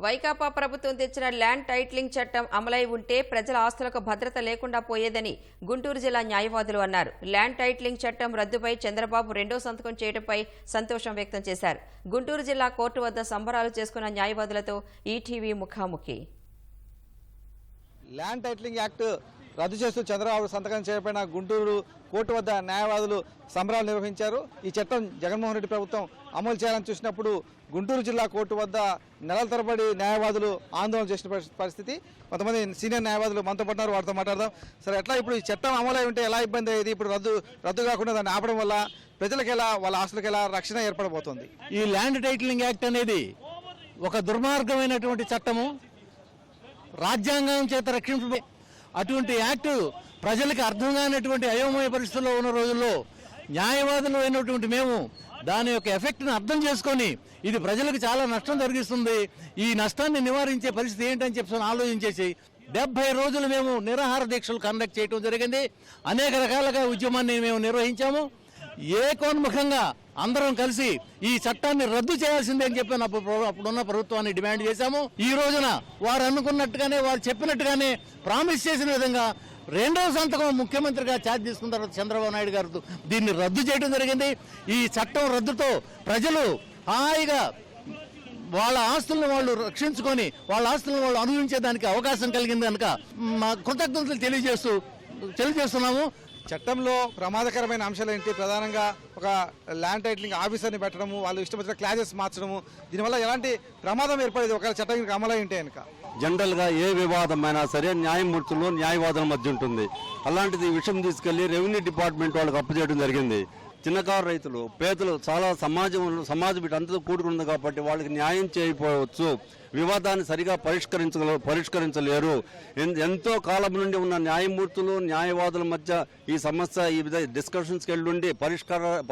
వైకాపా ప్రభుత్వం తెచ్చిన land titling చట్టం అమలై ఉంటే ప్రజల ఆస్తులకు భద్రత లేకుండా పోయేదని గుంటూరు జిల్లా న్యాయవాదులు అన్నారు. ల్యాండ్ టైటిలింగ్ చట్టం రద్దుపై చంద్రబాబు రెండో సంతకం చేయడంపై సంతోషం వ్యక్తం చేశారు. గుంటూరు జిల్లా కోర్టు వద్ద సంబరాలు చేసుకున్న న్యాయవాదులతో ఈటీవీ ముఖాముఖి. ల్యాండ్ టైటిలింగ్ యాక్ట్ రద్దు చేస్తూ చంద్రబాబు సంతకం చేయబడిన గుంటూరు కోర్టు వద్ద న్యాయవాదులు సంబరాలు నిర్వహించారు. ఈ చట్టం జగన్మోహన్ రెడ్డి ప్రభుత్వం అమలు చేయాలని చూసినప్పుడు గుంటూరు జిల్లా కోర్టు వద్ద నెలల తరబడి న్యాయవాదులు ఆందోళన చేసిన పరిస్థితి. కొంతమంది సీనియర్ న్యాయవాదులు మనతో పడ్డారు, వారితో మాట్లాడదాం. సరే, ఎట్లా ఇప్పుడు ఈ చట్టం అమలై ఉంటే ఎలా ఇబ్బంది అయ్యేది? ఇప్పుడు రద్దు కాకుండా దాన్ని ఆపడం వల్ల ప్రజలకు ఎలా, వాళ్ళ ఆస్తులకు ఎలా రక్షణ ఏర్పడబోతోంది? ఈ ల్యాండ్ టైటిలింగ్ యాక్ట్ అనేది ఒక దుర్మార్గమైనటువంటి చట్టము, రాజ్యాంగం చేత రక్షించబడే అటువంటి యాక్టు ప్రజలకు అర్థం కానటువంటి అయోమయ పరిస్థితుల్లో ఉన్న రోజుల్లో న్యాయవాదులు అయినటువంటి మేము దాని యొక్క ఎఫెక్ట్ని అర్థం చేసుకొని ఇది ప్రజలకు చాలా నష్టం కలిగిస్తుంది, ఈ నష్టాన్ని నివారించే పరిస్థితి ఏంటని చెప్పి ఆలోచించేసి 70 రోజులు మేము నిరాహార దీక్షలు కండక్ట్ చేయడం జరిగింది. అనేక రకాలుగా ఉద్యమాన్ని మేము నిర్వహించాము. ఏకోన్ముఖంగా అందరం కలిసి ఈ చట్టాన్ని రద్దు చేయాల్సిందే అని చెప్పి అప్పుడున్న ప్రభుత్వాన్ని డిమాండ్ చేశాము. ఈ రోజున వారు అనుకున్నట్టుగానే, వారు చెప్పినట్టుగానే, ప్రామిస్ చేసిన విధంగా రెండవ సంతకం ముఖ్యమంత్రిగా ఛార్జ్ తీసుకున్న తర్వాత చంద్రబాబు నాయుడు గారు దీన్ని రద్దు చేయడం జరిగింది. ఈ చట్టం రద్దుతో ప్రజలు హాయిగా వాళ్ళ ఆస్తులను వాళ్ళు రక్షించుకొని వాళ్ళ ఆస్తులను వాళ్ళు అనుభవించేదానికి అవకాశం కలిగింది కనుక మా కృతజ్ఞతలు తెలియజేస్తున్నాము. చట్టంలో ప్రమాదకరమైన అంశాలు ఏంటి? ప్రధానంగా ఒక ల్యాండ్ టైటిలింగ్ ఆఫీసర్ని పెట్టడము, వాళ్ళు ఇష్టపడిన క్లాజెస్ మార్చడము, దీనివల్ల ఎలాంటి ప్రమాదం ఏర్పడేది ఒకవేళ చట్టం అమలై ఉంటే కనుక? జనరల్గా ఏ వివాదమైనా సరే న్యాయమూర్తులు న్యాయవాదుల మధ్య ఉంటుంది. అలాంటిది ఈ విషయం తీసుకెళ్లి రెవెన్యూ డిపార్ట్మెంట్ వాళ్ళకి అప్పచేయడం జరిగింది. చిన్నకారు రైతులు, పేదలు చాలా సమాజం వీటంతా కూడుకున్నది కాబట్టి వాళ్ళకి న్యాయం చేయకపోవచ్చు, వివాదాన్ని సరిగా పరిష్కరించలేరు. ఎంతో కాలం నుండి ఉన్న న్యాయమూర్తులు న్యాయవాదుల మధ్య ఈ సమస్య ఈ విధంగా డిస్కషన్స్కి వెళ్ళుండి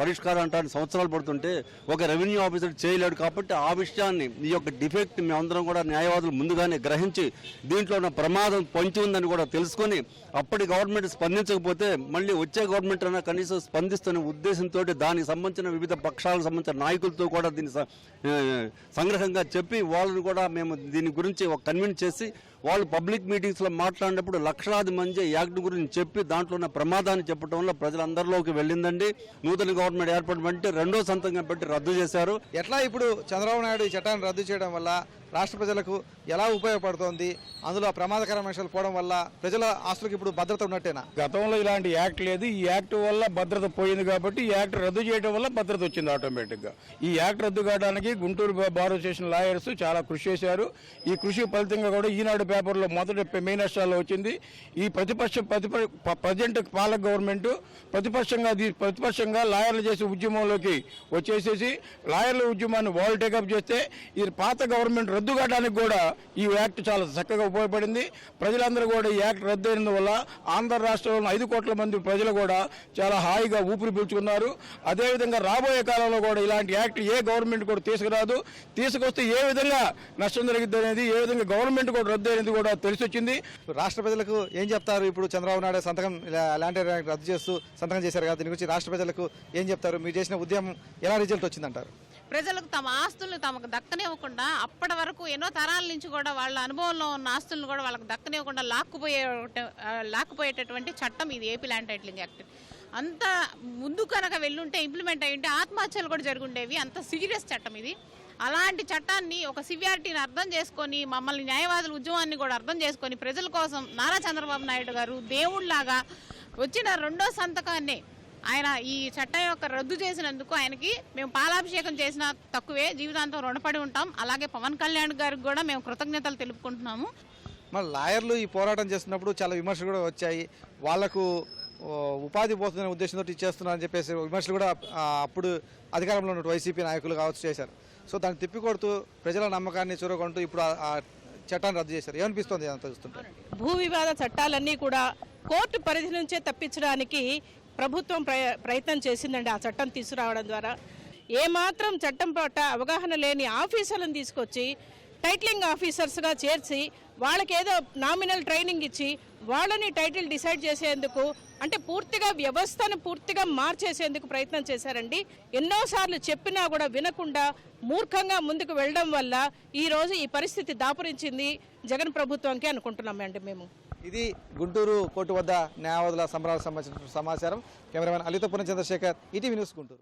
పరిష్కారం అంటే సంవత్సరాలు పడుతుంటే ఒక రెవెన్యూ ఆఫీసర్ చేయలేడు. కాబట్టి ఆ విషయాన్ని, ఈ యొక్క డిఫెక్ట్ మేమందరం కూడా న్యాయవాదులు ముందుగానే గ్రహించి దీంట్లో ఉన్న ప్రమాదం పొంచి ఉందని కూడా తెలుసుకొని అప్పటి గవర్నమెంట్ స్పందించకపోతే మళ్ళీ వచ్చే గవర్నమెంట్ అయినా కనీసం స్పందిస్తున్న ఉద్దేశంతో దానికి సంబంధించిన వివిధ పక్షాలకు సంబంధించిన నాయకులతో కూడా దీన్ని సంగ్రహంగా చెప్పి వాళ్ళని కూడా మేము దీని గురించి ఒక కన్విన్స్ చేసి వాళ్ళు పబ్లిక్ మీటింగ్స్లో మాట్లాడినప్పుడు లక్షలాది మంది యాక్ట్ గురించి చెప్పి దాంట్లో ఉన్న ప్రమాదాన్ని చెప్పడం వల్ల ప్రజలందరిలోకి వెళ్ళిందండి. నూతన గవర్నమెంట్ ఏర్పడమంటే రెండో సంతకం పెట్టి రద్దు చేశారు. ఎట్లా ఇప్పుడు చంద్రబాబు నాయుడు ఈ చట్టాన్ని రద్దు చేయడం వల్ల రాష్ట్ర ప్రజలకు ఎలా ఉపయోగపడుతోంది? అందులో ప్రమాదకరమైన అంశాలు పోవడం వల్ల ప్రజల ఆస్తులకు ఇప్పుడు భద్రత ఉన్నట్టేనా? గతంలో ఇలాంటి యాక్ట్ లేదు. ఈ యాక్ట్ వల్ల భద్రత పోయింది కాబట్టి ఈ యాక్ట్ రద్దు చేయడం వల్ల భద్రత వచ్చింది ఆటోమేటిక్గా. ఈ యాక్ట్ రద్దు కావడానికి గుంటూరు బార్ అసోసియేషన్ లాయర్స్ చాలా కృషి చేశారు. ఈ కృషి ఫలితంగా కూడా ఈనాడు పేపర్లో మొదటి మెయిన్ నష్టాల్లో వచ్చింది. ఈ ప్రజెంట్ పాలక గవర్నమెంట్ ప్రతిపక్షంగా లాయర్లు చేసే ఉద్యమంలోకి వచ్చేసేసి లాయర్ల ఉద్యమాన్ని వాళ్ళు టేకప్ చేస్తే ఈ పాత గవర్నమెంట్ రద్దు కావడానికి కూడా ఈ యాక్ట్ చాలా చక్కగా ఉపయోగపడింది. ప్రజలందరూ కూడా ఈ యాక్ట్ రద్దు అయిన వల్ల ఆంధ్ర రాష్ట్రంలో 5 కోట్ల మంది ప్రజలు కూడా చాలా హాయిగా ఊపిరి పీల్చుకున్నారు. అదేవిధంగా రాబోయే కాలంలో కూడా ఇలాంటి యాక్ట్ ఏ గవర్నమెంట్ కూడా తీసుకురాదు. తీసుకొస్తే ఏ విధంగా నష్టం జరిగింది అనేది, ఏ విధంగా గవర్నమెంట్ కూడా రద్దు అనేది కూడా తెలిసి వచ్చింది. రాష్ట్ర ప్రజలకు ఏం చెప్తారు? ఇప్పుడు చంద్రబాబు నాయుడు సంతకం ల్యాండ్ టైటిలింగ్ రద్దు చేస్తూ సంతకం చేశారు కదా, దీని గురించి రాష్ట్ర ప్రజలకు ఏం చెప్తారు? మీరు చేసిన ఉద్యమం ఎలా రిజల్ట్ వచ్చిందంటారు? ప్రజలకు తమ ఆస్తులు తమకు దక్కనివ్వకుండా, అప్పటి వరకు ఎన్నో తరాల నుంచి కూడా వాళ్ళ అనుభవంలో ఉన్న ఆస్తులను కూడా వాళ్ళకి దక్కనివ్వకుండా లాక్కుపోయేటటువంటి చట్టం ఇది ఏపీ ల్యాండ్ టైటిలింగ్ యాక్ట్. అంత ముందు కనుక వెళ్ళుంటే, ఇంప్లిమెంట్ అయ్యి ఉంటే ఆత్మహత్యలు కూడా జరుగుండేవి. అంత సీరియస్ చట్టం ఇది. అలాంటి చట్టాన్ని ఒక సివియారిటీని అర్థం చేసుకొని, మమ్మల్ని న్యాయవాదుల ఉద్యమాన్ని కూడా అర్థం చేసుకొని ప్రజల కోసం నారా చంద్రబాబు నాయుడు గారు దేవుళ్లాగా వచ్చిన రెండో సంతకాన్ని ఆయన ఈ చట్టం యొక్క రద్దు చేసినందుకు ఆయనకి మేము పాలాభిషేకం చేసిన తక్కువే, జీవితాంతం రుణపడి ఉంటాం. అలాగే పవన్ కళ్యాణ్ గారికి కూడా మేము కృతజ్ఞతలు తెలుపుకుంటున్నాము. మన లాయర్లు ఈ పోరాటం చేస్తున్నప్పుడు చాలా విమర్శలు కూడా వచ్చాయి. వాళ్లకు ఉపాధి పోతుందనే ఉద్దేశంతో చేస్తున్నారని చెప్పేసి విమర్శలు కూడా అప్పుడు అధికారంలో ఉన్న వైసీపీ నాయకులు కావచ్చు చేశారు. సో దాన్ని తిప్పికొడుతూ ప్రజల నమ్మకాన్ని చూరగొంటూ ఇప్పుడు ఆ చట్టాన్ని రద్దు చేశారు. ఏమనిపిస్తుంది అంత చూస్తుంటే? భూ వివాద చట్టాలన్నీ కూడా కోర్టు పరిధి నుంచే తప్పించడానికి ప్రభుత్వం ప్రయత్నం చేసిందండి. ఆ చట్టం తీసుకురావడం ద్వారా ఏమాత్రం చట్టం పట్ల అవగాహన లేని ఆఫీసర్లను తీసుకొచ్చి టైటిలింగ్ ఆఫీసర్స్గా చేర్చి వాళ్ళకి ఏదో నామినల్ ట్రైనింగ్ ఇచ్చి వాళ్ళని టైటిల్ డిసైడ్ చేసేందుకు అంటే పూర్తిగా వ్యవస్థను పూర్తిగా మార్చేసేందుకు ప్రయత్నం చేశారండి. ఎన్నోసార్లు చెప్పినా కూడా వినకుండా మూర్ఖంగా ముందుకు వెళ్ళడం వల్ల ఈరోజు ఈ పరిస్థితి దాపురించింది జగన్ ప్రభుత్వానికి అనుకుంటున్నామండి మేము. ఇది గుంటూరు కోర్టు వద్ద న్యాయవాదుల సంబరాలకు సంబంధించిన సమాచారం. కెమెరామెన్ అలితో పూర్ణ చంద్రశేఖర్, ఈటీవీ న్యూస్, గుంటూరు.